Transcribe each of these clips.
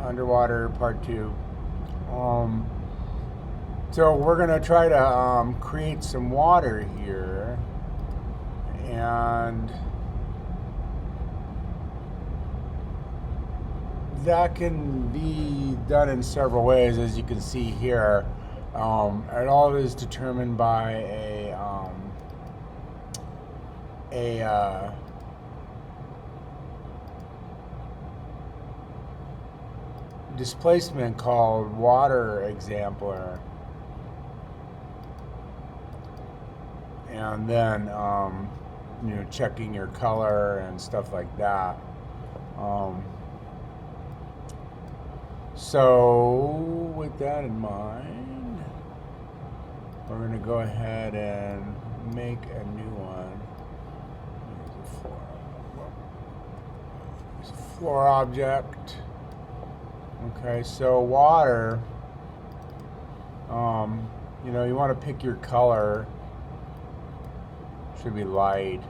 underwater part 2. Um, so we're gonna try to create some water here, and that can be done in several ways, as you can see here. It all is determined by a displacement called water exemplar, and then checking your color and stuff like that. So with that in mind, we're going to go ahead and make a new one. There's a floor object. Okay, so water, you want to pick your color. Should be light.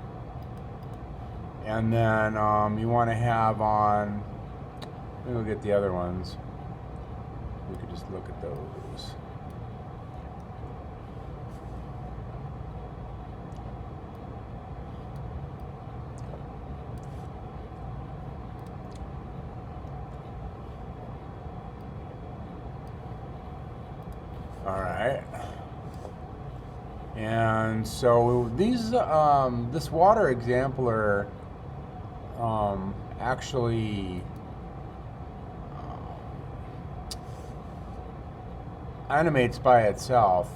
And then you want to have on, maybe we'll get the other ones. We could just look at those. All right. And so these, this water exemplar actually animates by itself,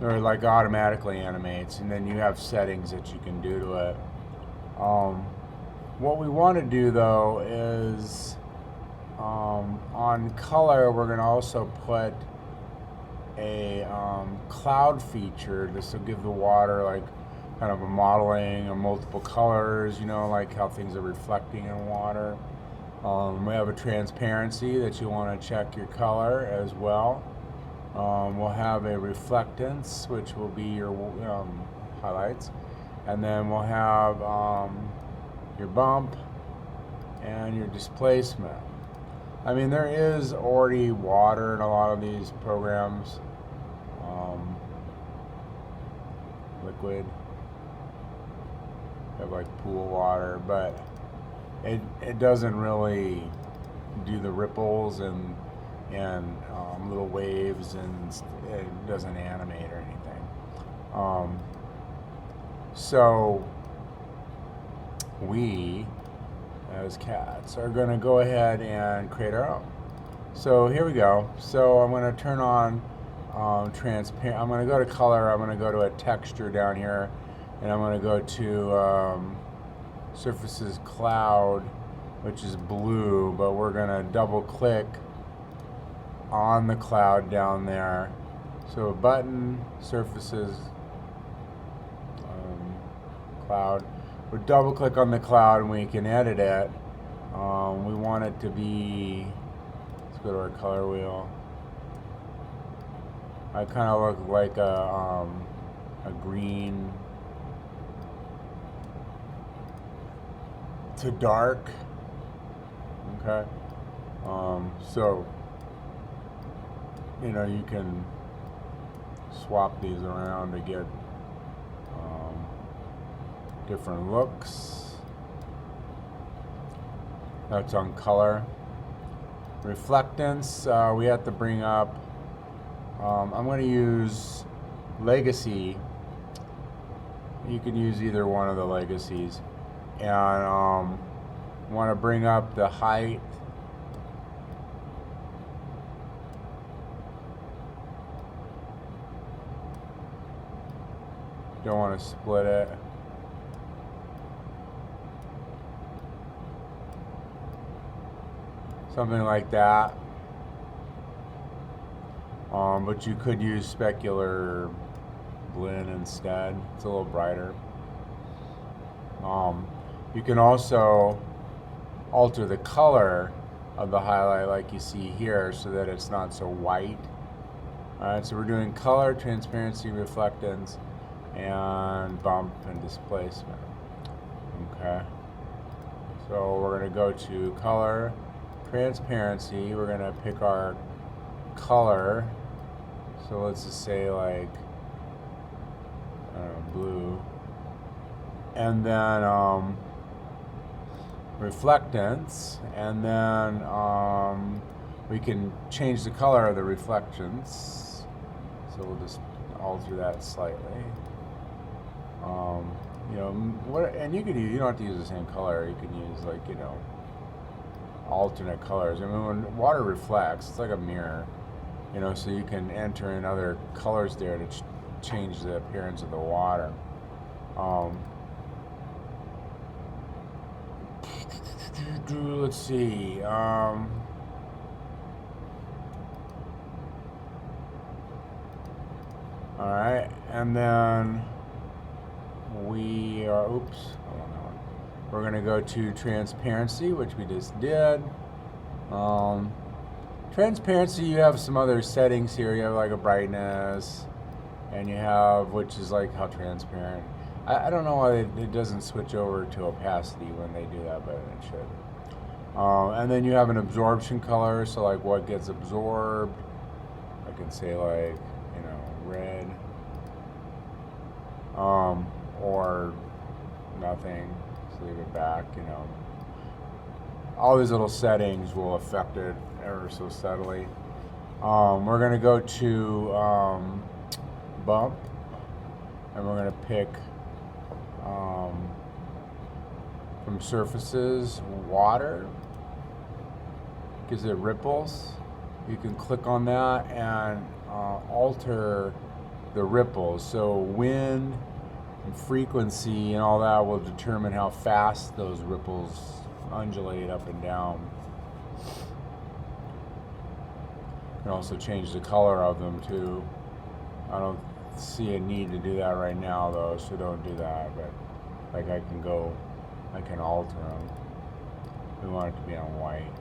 or like automatically animates, and then you have settings that you can do to it. What we want to do though is on color, we're going to also put a cloud feature. This will give the water like kind of a modeling of multiple colors, like how things are reflecting in water. We have a transparency that you want to check your color as well. We'll have a reflectance, which will be your highlights, and then we'll have your bump and your displacement. I mean, there is already water in a lot of these programs, liquid. You have like pool water, but it doesn't really do the ripples and little waves, and it doesn't animate or anything. So we, as cats, are going to go ahead and create our own. So here we go. So I'm going to turn on transparent. I'm going to go to color. I'm going to go to a texture down here, and I'm going to go to surfaces cloud, which is blue, but we're going to double click on the cloud down there. So button, surfaces, cloud. We double click on the cloud and we can edit it. We want it to be, let's go to our color wheel. I kind of look like a green to dark. Okay. So you can swap these around to get different looks. That's on color. Reflectance, we have to bring up, I'm going to use legacy. You can use either one of the legacies. And want to bring up the height. Don't want to split it. Something like that. But you could use specular blend instead. It's a little brighter. You can also alter the color of the highlight like you see here so that it's not so white. Alright, so we're doing color, transparency, reflectance, and bump and displacement. Okay. So we're going to go to color, transparency, we're gonna pick our color. So let's just say like, I don't know, blue. And then reflectance, and then we can change the color of the reflectance. So we'll just alter that slightly. You know, and you don't have to use the same color. You can use like, you know, alternate colors. I mean, when water reflects, it's like a mirror, you know, so you can enter in other colors there to change the appearance of the water. Let's see. All right, and then we are, oops, hold on. We're gonna go to transparency, which we just did. Transparency, you have some other settings here. You have like a brightness, and you have, which is like how transparent. I don't know why it doesn't switch over to opacity when they do that, but it should. And then you have an absorption color, so like what gets absorbed. I can say like, you know, red, or nothing. Just leave it back, you know. All these little settings will affect it ever so subtly. We're gonna go to bump, and we're gonna pick from surfaces, water. Gives it ripples. You can click on that and alter the ripples. So wind and frequency and all that will determine how fast those ripples undulate up and down. You can also change the color of them too. I don't see a need to do that right now though, so don't do that, but like I can alter them. We want it to be on white.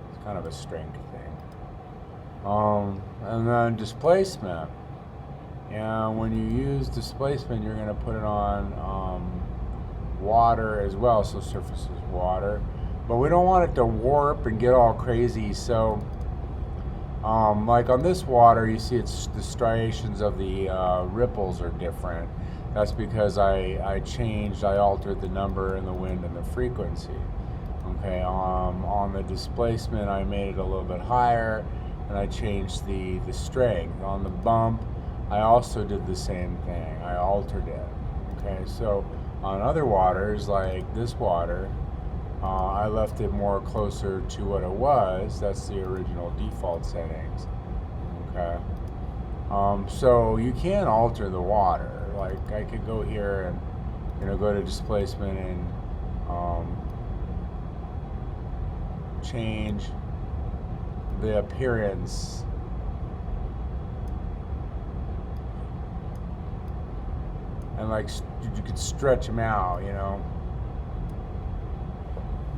It's kind of a strength thing. And then displacement. And when you use displacement, you're going to put it on water as well, so surface is water. But we don't want it to warp and get all crazy, so like on this water, you see it's the striations of the ripples are different. That's because I altered the number and the wind and the frequency. Okay, on the displacement, I made it a little bit higher, and I changed the strength. On the bump, I also did the same thing. I altered it. Okay, so on other waters, like this water, I left it more closer to what it was. That's the original default settings. Okay, so you can alter the water. Like I could go here and, you know, go to displacement and change the appearance and like you could stretch them out, you know,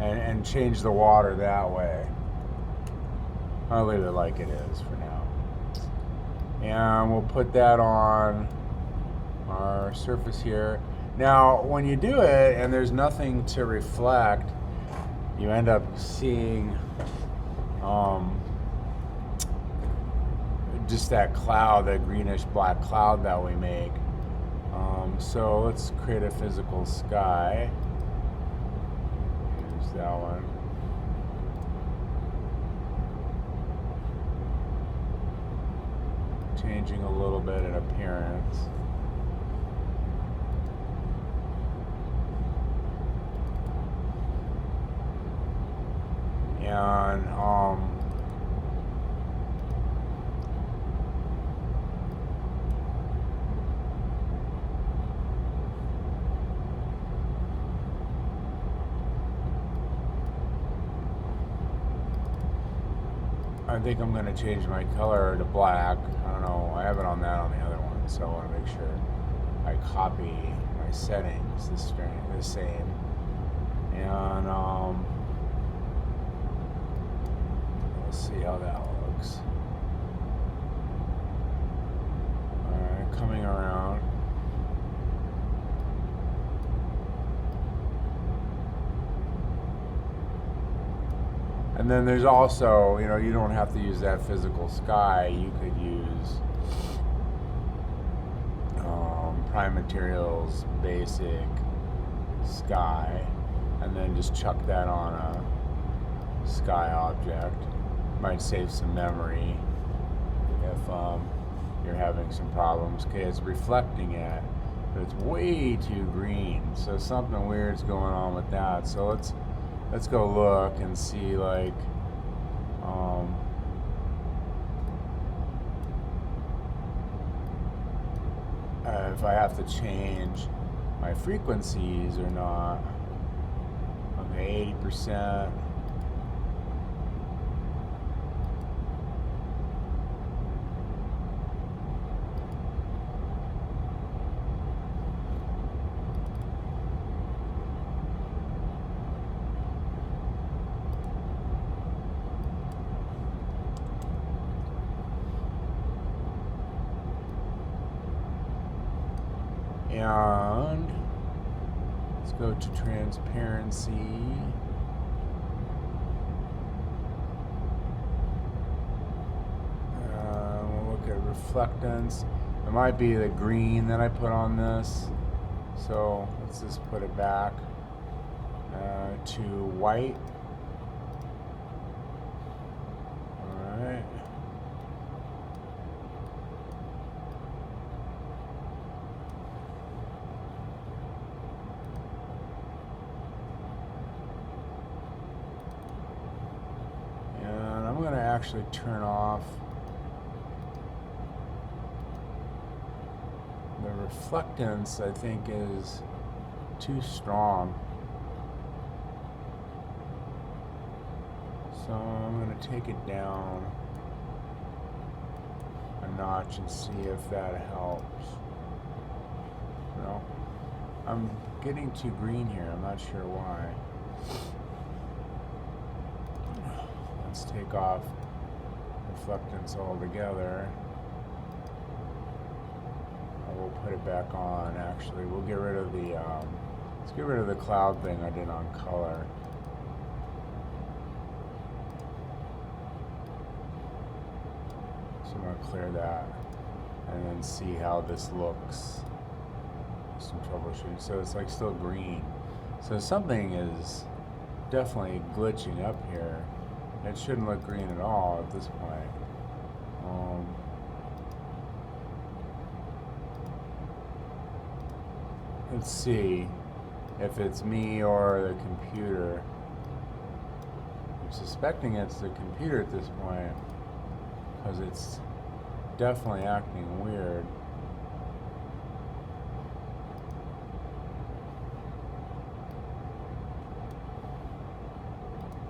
and change the water that way. I'll leave it like it is for now, and we'll put that on our surface here. Now when you do it and there's nothing to reflect, you end up seeing just that cloud, that greenish black cloud that we make. So let's create a physical sky. Use that one. Changing a little bit in appearance. And I think I'm going to change my color to black. I don't know, I have it on that on the other one, so I want to make sure I copy my settings the same. And let's see how that looks. Alright, coming around. And then there's also, you don't have to use that physical sky. You could use Prime Materials basic sky, and then just chuck that on a sky object. Might save some memory if you're having some problems. Okay, it's reflecting it, but it's way too green. So something weird's going on with that. So let's go look and see, like, if I have to change my frequencies or not. Okay, 80%. And let's go to transparency. We'll look at reflectance. It might be the green that I put on this. So let's just put it back to white. All right. I'm going to actually turn off the reflectance. I think is too strong. So I'm going to take it down a notch and see if that helps. No, I'm getting too green here. I'm not sure why. Let's take off reflectance altogether. We'll put it back on. Actually, we'll get rid of the let's get rid of the cloud thing I did on color. So I'm going to clear that and then see how this looks. Some troubleshooting. So it's like still green. So something is definitely glitching up here. It shouldn't look green at all at this point. Let's see if it's me or the computer. I'm suspecting it's the computer at this point because it's definitely acting weird.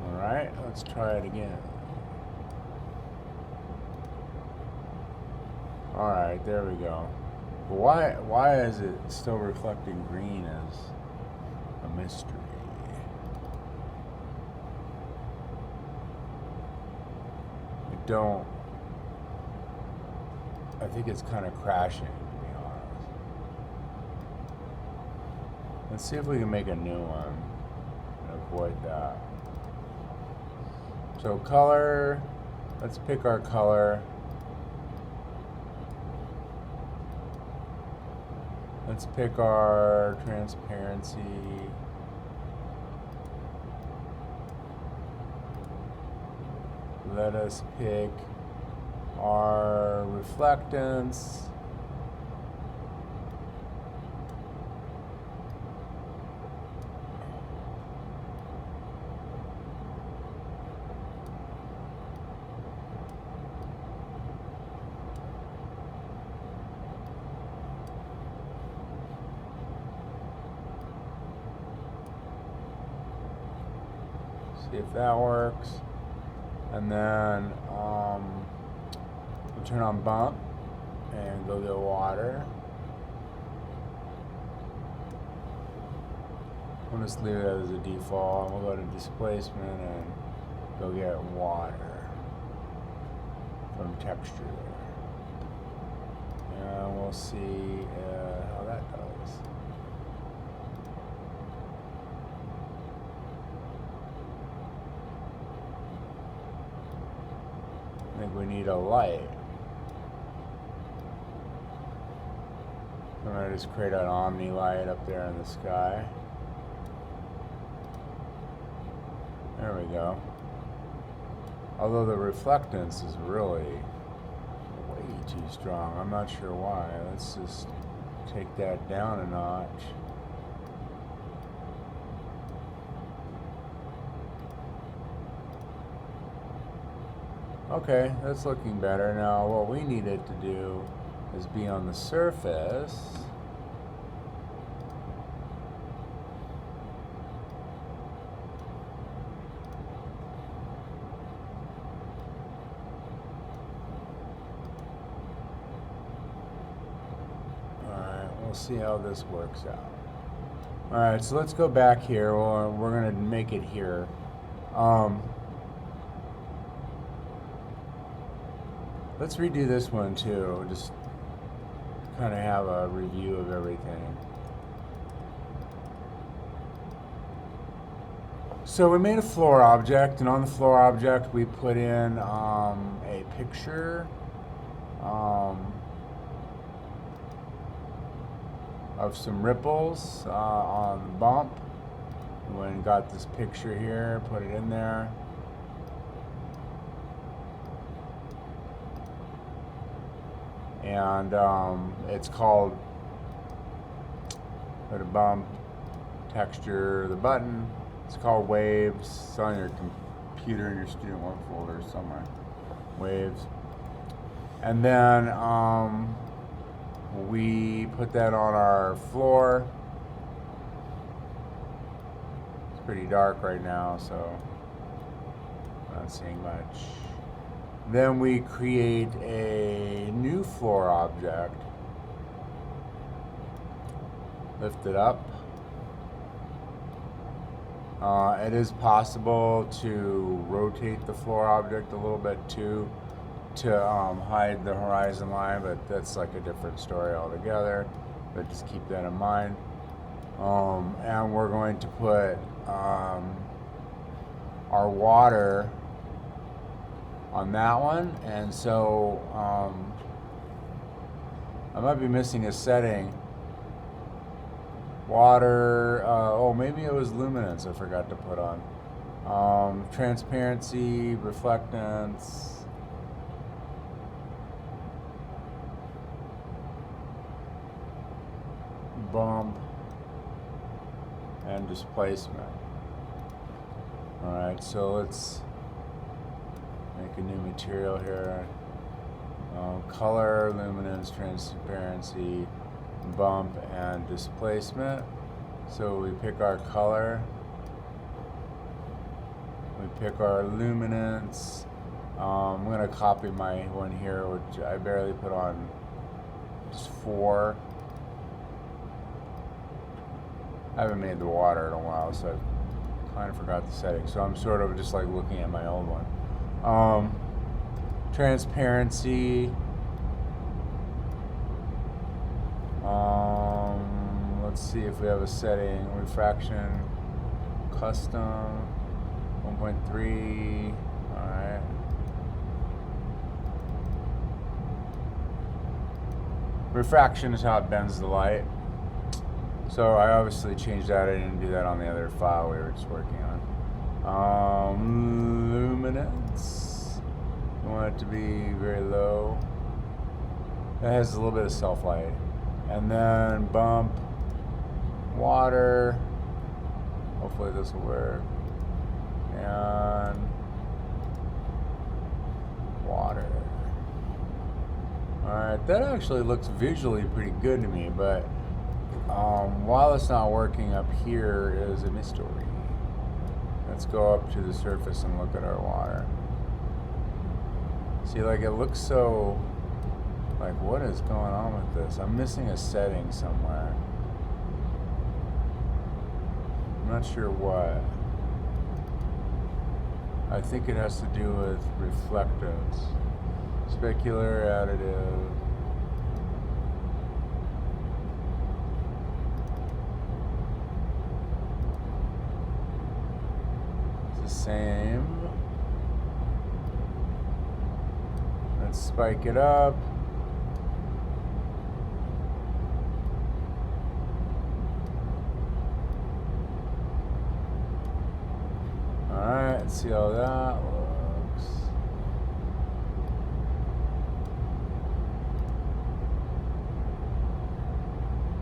Alright, let's try it again. Alright, there we go. But why is it still reflecting green is a mystery. I think it's kind of crashing, to be honest. Let's see if we can make a new one and avoid that. So color, let's pick our color. Let's pick our transparency. Let us pick our reflectance. See if that works. And then we'll turn on bump and go get water. We'll just leave it as a default. We'll go to displacement and go get water from texture. And we'll see how that goes. think we need a light. I'm going to just create an omni light up there in the sky. There we go. Although the reflectance is really way too strong. I'm not sure why. Let's just take that down a notch. Okay, that's looking better. Now what we need it to do is be on the surface. Alright, we'll see how this works out. Alright, so let's go back here. We're going to make it here. Let's redo this one too, just kind of have a review of everything. So we made a floor object, and on the floor object we put in a picture of some ripples on the bump. We went and got this picture here, put it in there. And it's called the bump texture, the button. It's called Waves. It's on your computer in your student work folder somewhere. Waves. And then we put that on our floor. It's pretty dark right now, so I'm not seeing much. Then we create a new floor object. Lift it up. It is possible to rotate the floor object a little bit too, to hide the horizon line, but that's like a different story altogether. But just keep that in mind. And we're going to put our water on that one, and so I might be missing a setting. Water, oh, maybe it was luminance I forgot to put on. Transparency, reflectance, bump, and displacement. Alright, so let's make a new material here. Color, luminance, transparency, bump, and displacement. So we pick our color, we pick our luminance. I'm going to copy my one here, which I barely put on, just 4. I haven't made the water in a while, so I kind of forgot the settings. So I'm sort of just like looking at my old one. Transparency. Let's see if we have a setting. Refraction, custom, 1.3. All right. Refraction is how it bends the light. So I obviously changed that. I didn't do that on the other file we were just working on. Luminance. I want it to be very low. It has a little bit of self light. And then bump, water. Hopefully this will work. And water. Alright, that actually looks visually pretty good to me, but while it's not working, up here is a mystery. Let's go up to the surface and look at our water. See, like, it looks so, like, what is going on with this? I'm missing a setting somewhere. I'm not sure what. I think it has to do with reflectance. Specular, additive. It's the same. Let's spike it up. Alright, let's see how that looks.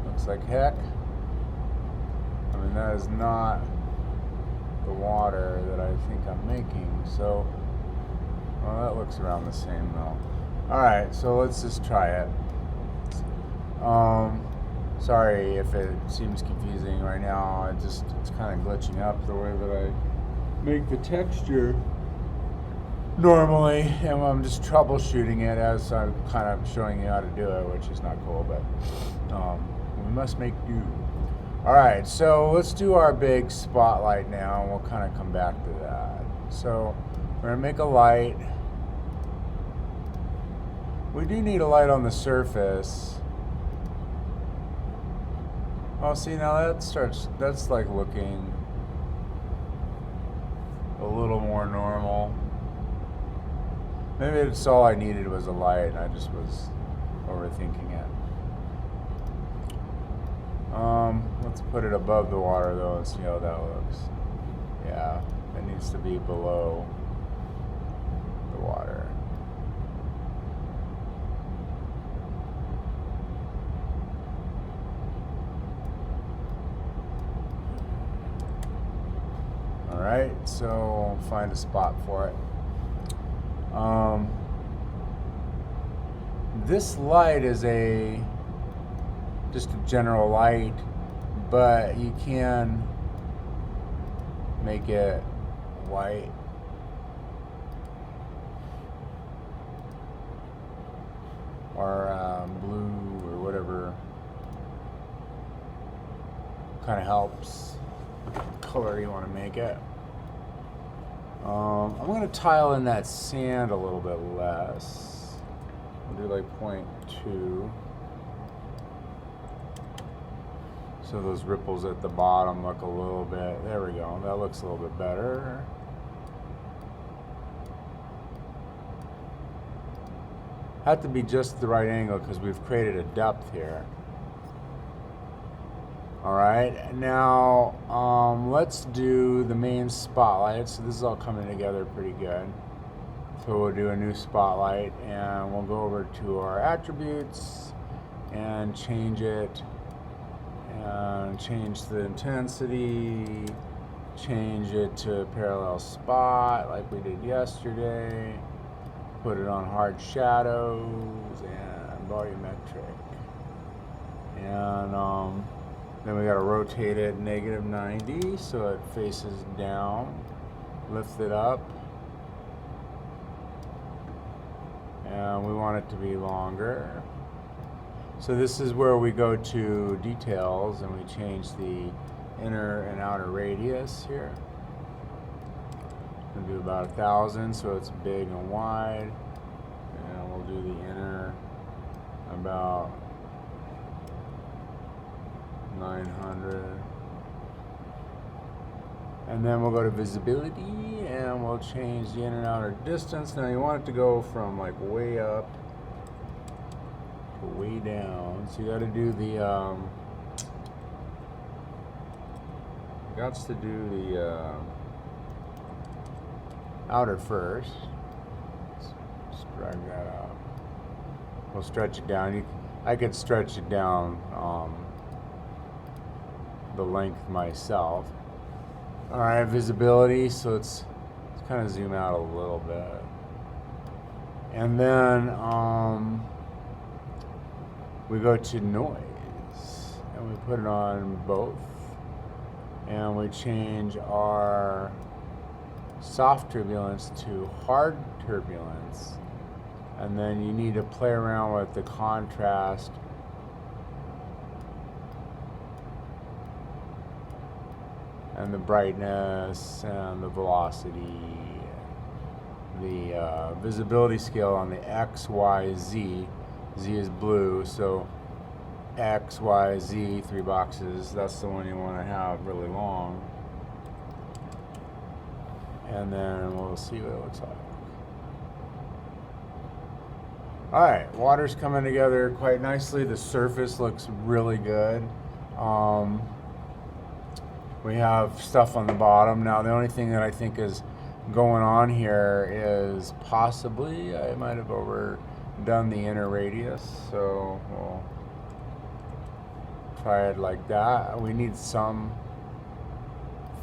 Looks like heck. I mean, that is not the water that I think I'm making, so well, that looks around the same though. Alright, so let's just try it. Sorry if it seems confusing right now. It's kind of glitching up the way that I make the texture normally, and I'm just troubleshooting it as I'm kind of showing you how to do it, which is not cool, but we must make do. Alright, so let's do our big spotlight now, and we'll kind of come back to that. So we're going to make a light. We do need a light on the surface. Oh, see, now that's like looking a little more normal. Maybe it's all I needed was a light, and I just was overthinking it. Let's put it above the water though and see how that looks. Yeah, it needs to be below the water. Alright, so find a spot for it. This light is just a general light, but you can make it white. Or blue, or whatever kind of helps color you want to make it. I'm going to tile in that sand a little bit less. I'll do like 0.2. So those ripples at the bottom look a little bit, there we go, that looks a little bit better. Have to be just the right angle because we've created a depth here. Alright, now let's do the main spotlight. So this is all coming together pretty good. So we'll do a new spotlight, and we'll go over to our attributes and change it, and change the intensity, change it to parallel spot like we did yesterday, put it on hard shadows and volumetric, and then we got to rotate it -90 so it faces down, lift it up, and we want it to be longer. So this is where we go to details and we change the inner and outer radius here. We'll do about 1,000 so it's big and wide, and we'll do the inner about 900, and then we'll go to visibility and we'll change the inner and outer distance. Now you want it to go from like way up to way down, so you got to do the outer first. Let's drag that out. We'll stretch it down. I could stretch it down the length myself. Alright, visibility, so let's kind of zoom out a little bit. And then we go to noise and we put it on both, and we change our soft turbulence to hard turbulence, and then you need to play around with the contrast and the brightness and the velocity, the visibility scale on the X, Y, Z. Z is blue, so X, Y, Z, 3 boxes, that's the one you want to have really long. And then we'll see what it looks like. All right, water's coming together quite nicely. The surface looks really good. Um, we have stuff on the bottom. Now, the only thing that I think is going on here is possibly I might have overdone the inner radius, so we'll try it like that. We need some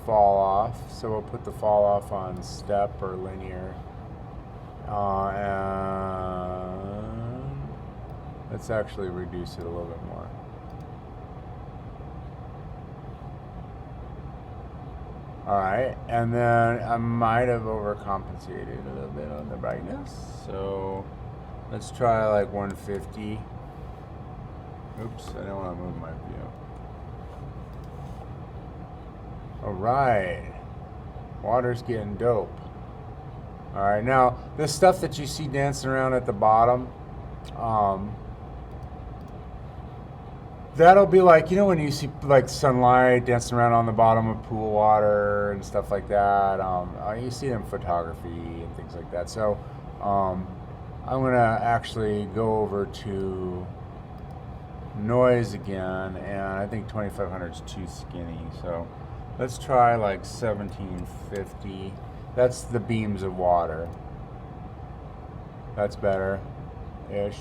fall off, so we'll put the fall off on step or linear. And let's actually reduce it a little bit more. All right, and then I might have overcompensated a little bit on the brightness, so let's try like 150. Oops, I don't want to move my view. All right, water's getting dope. All right, now this stuff that you see dancing around at the bottom, that'll be like, you know, when you see like sunlight dancing around on the bottom of pool water and stuff like that. You see it in photography and things like that. So I'm gonna actually go over to noise again, and I think 2500 is too skinny. So let's try like 1750. That's the beams of water. That's better-ish.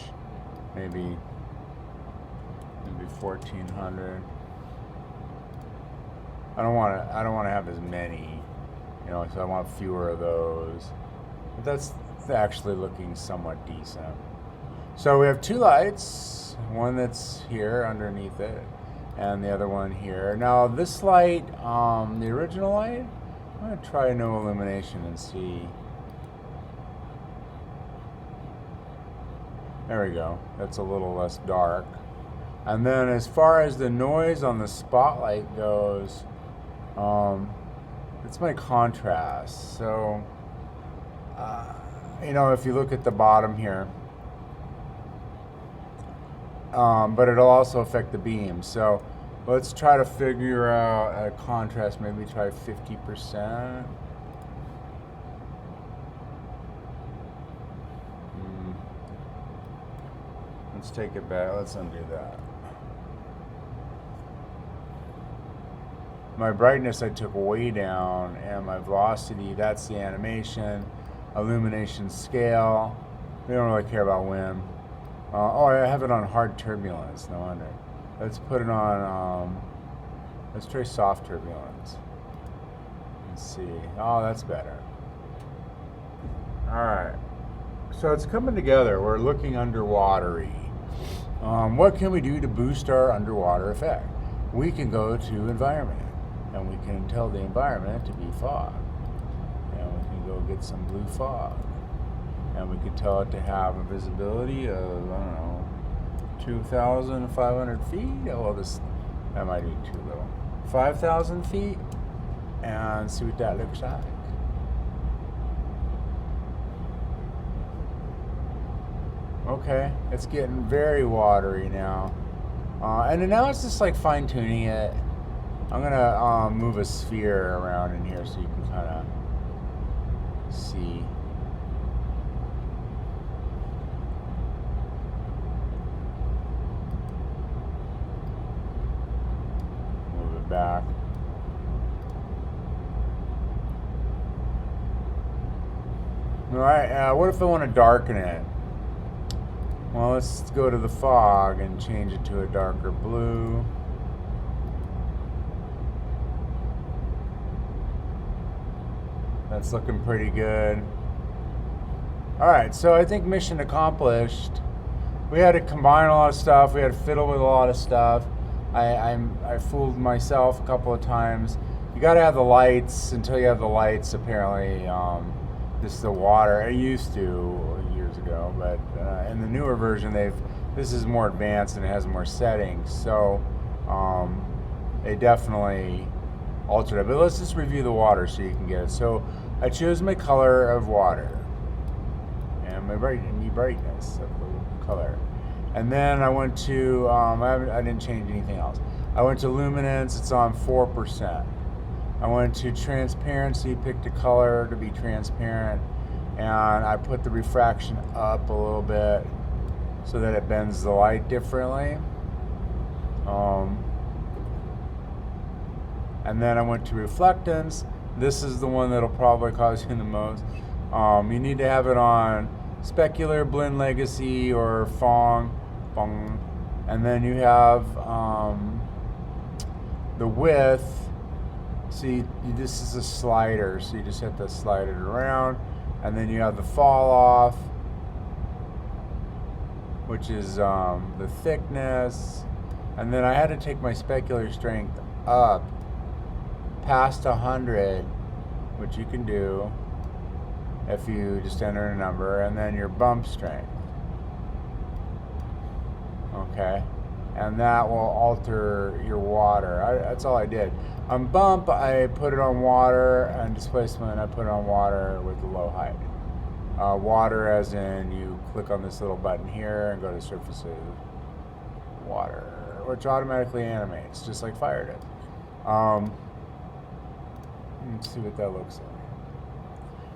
Maybe 1400. I don't want to have as many, you know, so I want fewer of those. But that's actually looking somewhat decent. So we have two lights, one that's here underneath it, and the other one here. Now this light, the original light, I'm going to try no illumination and see. There we go. That's a little less dark. And then as far as the noise on the spotlight goes, it's my contrast. So, you know, if you look at the bottom here, but it'll also affect the beam. So let's try to figure out a contrast, maybe try 50%. Let's take it back, let's undo that. My brightness I took way down, and my velocity, that's the animation. Illumination scale, we don't really care about wind. Oh, I have it on hard turbulence, no wonder. Let's put it on, let's try soft turbulence. Let's see, oh, that's better. All right, so it's coming together. We're looking underwatery. What can we do to boost our underwater effect? We can go to environment, and we can tell the environment to be fog. And we can go get some blue fog. And we can tell it to have a visibility of, I don't know, 2,500 feet. Oh, well, that might be too little. 5,000 feet, and see what that looks like. Okay, it's getting very watery now. And then now it's just like fine tuning it. I'm gonna move a sphere around in here so you can kind of see. Move it back. All right, what if I want to darken it? Well, let's go to the fog and change it to a darker blue. That's looking pretty good. All right, so I think mission accomplished. We had to combine a lot of stuff. We had to fiddle with a lot of stuff. I fooled myself a couple of times. You got to have the lights. Until you have the lights, apparently, just the water. I used to years ago, but in the newer version, this is more advanced and it has more settings. So they definitely altered it. But let's just review the water so you can get it. So I chose my color of water and my brightness of the color. And then I went to, I didn't change anything else. I went to luminance, it's on 4%. I went to transparency, picked a color to be transparent, and I put the refraction up a little bit. so that it bends the light differently. And then I went to reflectance. This is the one that'll probably cause you the most. You need to have it on specular, blend legacy, or Fong. And then you have the width. See, this is a slider, so you just have to slide it around. And then you have the fall off, which is the thickness. And then I had to take my specular strength up past 100, which you can do if you just enter a number, and then your bump strength. Okay, and that will alter your water. That's all I did. On bump, I put it on water, and displacement, I put it on water with the low height. Water as in you click on this little button here and go to surfaces, water, which automatically animates, just like fire did. Let's see what that looks like.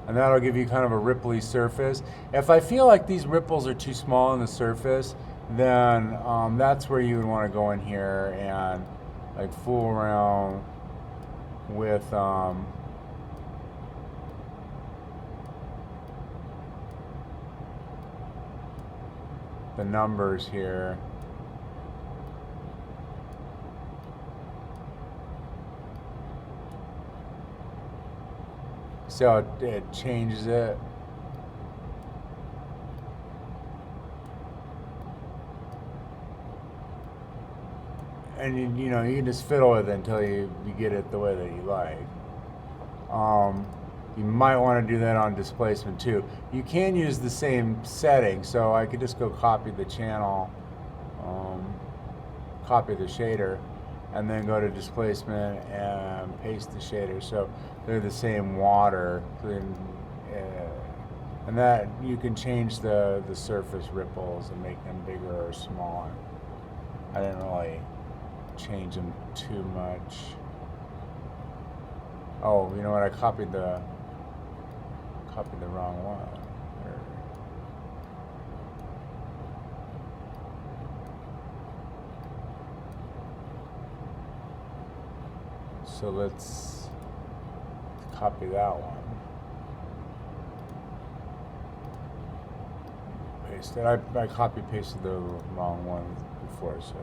And that'll give you kind of a ripply surface. If I feel like these ripples are too small on the surface, then that's where you would want to go in here and like fool around with the numbers here. See how it changes it? And you know, you can just fiddle with it until you get it the way that you like. You might want to do that on displacement too. You can use the same setting, so I could just go copy the channel, copy the shader, and then go to displacement and paste the shader. So they're the same water, and that you can change the surface ripples and make them bigger or smaller. I didn't really change them too much. Oh, you know what? I copied the wrong one. So let's copy that one. Paste it. I copy pasted the wrong one before, so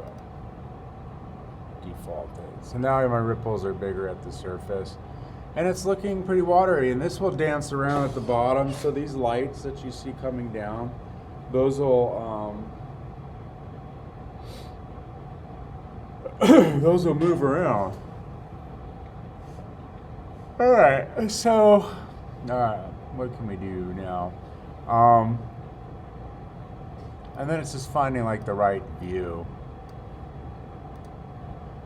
defaulted. So now my ripples are bigger at the surface. And it's looking pretty watery, and this will dance around at the bottom. So these lights that you see coming down, those will those will move around. All right, so what can we do now? And then it's just finding like the right view,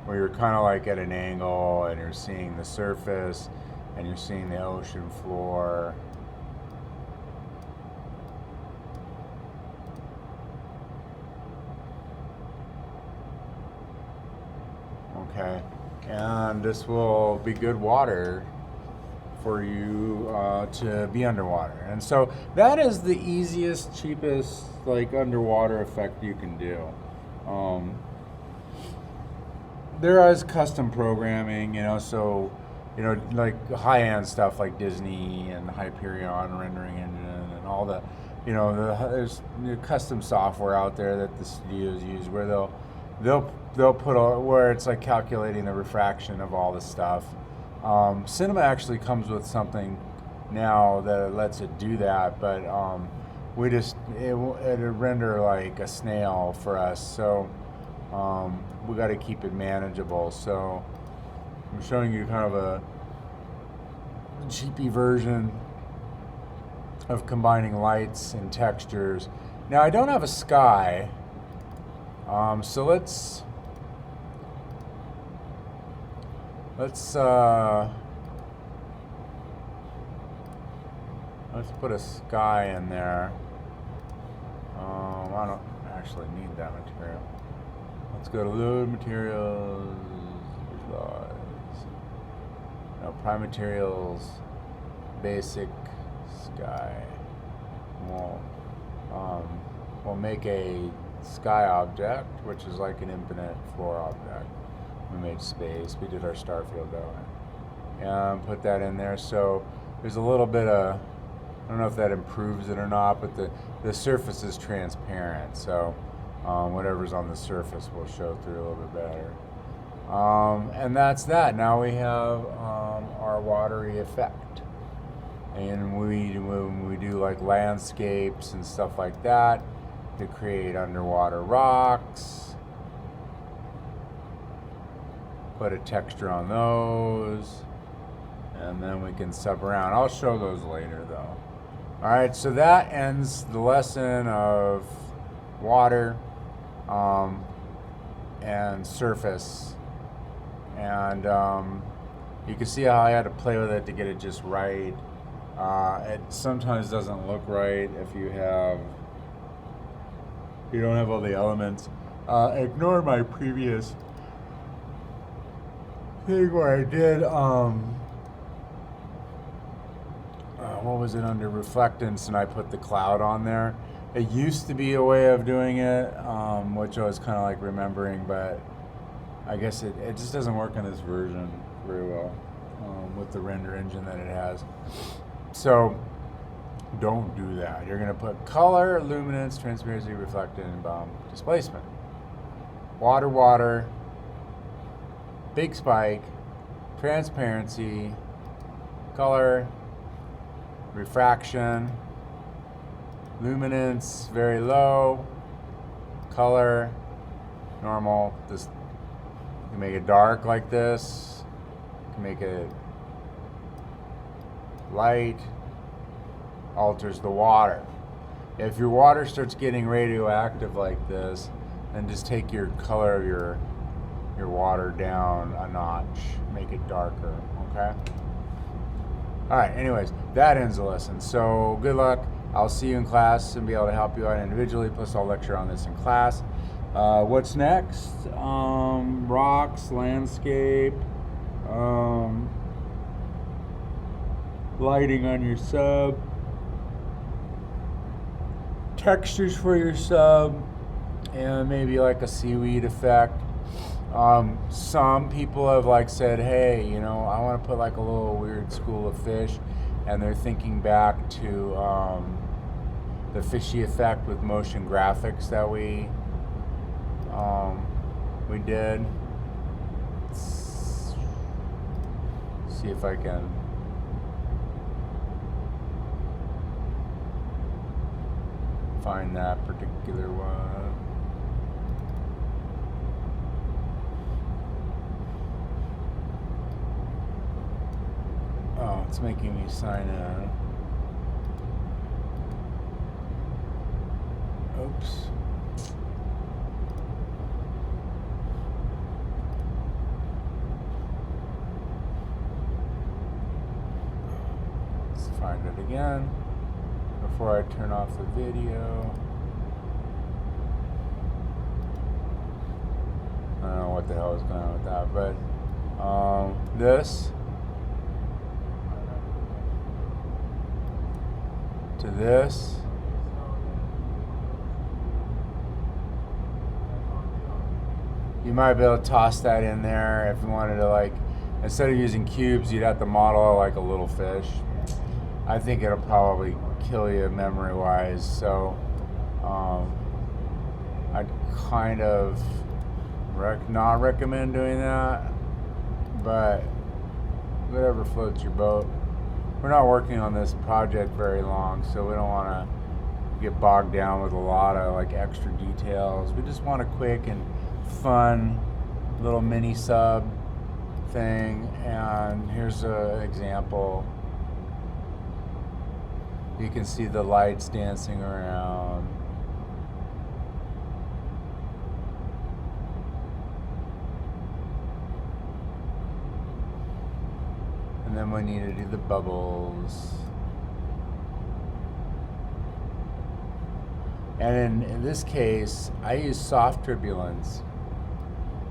where you're kind of like at an angle and you're seeing the surface and you're seeing the ocean floor. Okay, and this will be good water for you to be underwater. And so that is the easiest, cheapest like underwater effect you can do. There is custom programming, you know, so, you know, like high-end stuff like Disney and Hyperion rendering engine and all the, you know, there's custom software out there that the studios use where they'll put where it's like calculating the refraction of all the stuff. Cinema actually comes with something now that lets it do that, but it'll render like a snail for us. So we got to keep it manageable. So I'm showing you kind of a cheapy version of combining lights and textures. Now I don't have a sky, so let's put a sky in there. I don't actually need that material. Let's go to load materials, visualize. No, prime materials, basic sky. Well, we'll make a sky object, which is like an infinite floor object. We made space. We did our star field that way. And put that in there. So there's a little bit of, I don't know if that improves it or not, but the surface is transparent. So whatever's on the surface will show through a little bit better. And that's that. Now we have our watery effect. And when we do like landscapes and stuff like that, to create underwater rocks, put a texture on those, and then we can sub around. I'll show those later though. All right, so that ends the lesson of water and surface. And you can see how I had to play with it to get it just right. It sometimes doesn't look right if you don't have all the elements. Ignore my previous thing where I did what was it, under reflectance, and I put the cloud on there. It used to be a way of doing it, which I was kind of like remembering, but I guess it just doesn't work in this version very well with the render engine that it has. So don't do that. You're going to put color, luminance, transparency, reflectance, and displacement. Water, water, big spike, transparency, color, refraction, luminance, very low, color, normal. This, you can make it dark like this. You can make it light. Alters the water. If your water starts getting radioactive like this, then just take your color of your water down a notch. Make it darker, okay? All right, anyways, that ends the lesson. So good luck. I'll see you in class and be able to help you out individually, plus I'll lecture on this in class. What's next? Rocks, landscape, lighting on your sub, textures for your sub, and maybe like a seaweed effect. Some people have like said, hey, you know, I want to put like a little weird school of fish, and they're thinking back to the fishy effect with motion graphics that we did. Let's see if I can find that particular one. Oh, it's making me sign in. Oops. Let's find it again before I turn off the video. I don't know what the hell is going on with that, but this to this. You might be able to toss that in there if you wanted to, like, instead of using cubes, you'd have to model like a little fish. I think it'll probably kill you memory-wise, so I'd kind of not recommend doing that, but whatever floats your boat. We're not working on this project very long, so we don't want to get bogged down with a lot of like extra details. We just want a quick and fun little mini sub thing, and here's an example. You can see the lights dancing around. And then we need to do the bubbles. And in this case, I use soft turbulence.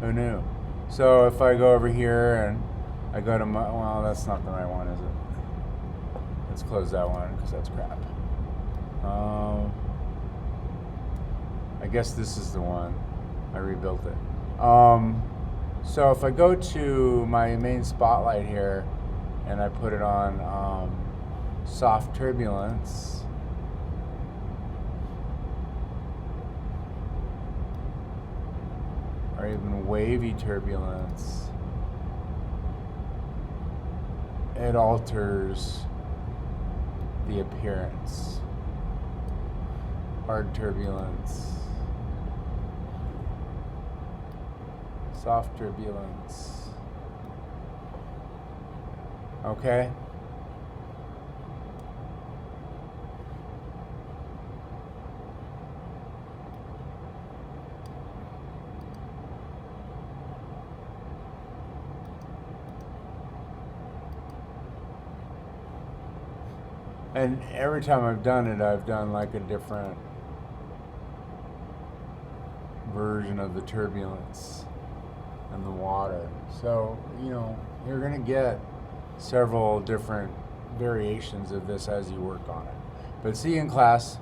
Who knew? So if I go over here and I go to my, well, that's not the right one, is it? Let's close that one because that's crap. guess this is the one. I rebuilt it. So if I go to my main spotlight here and I put it on soft turbulence, or even wavy turbulence, it alters the appearance. Hard turbulence, soft turbulence. Okay? And every time I've done it, I've done like a different version of the turbulence and the water. So, you're going to get several different variations of this as you work on it. But see you in class.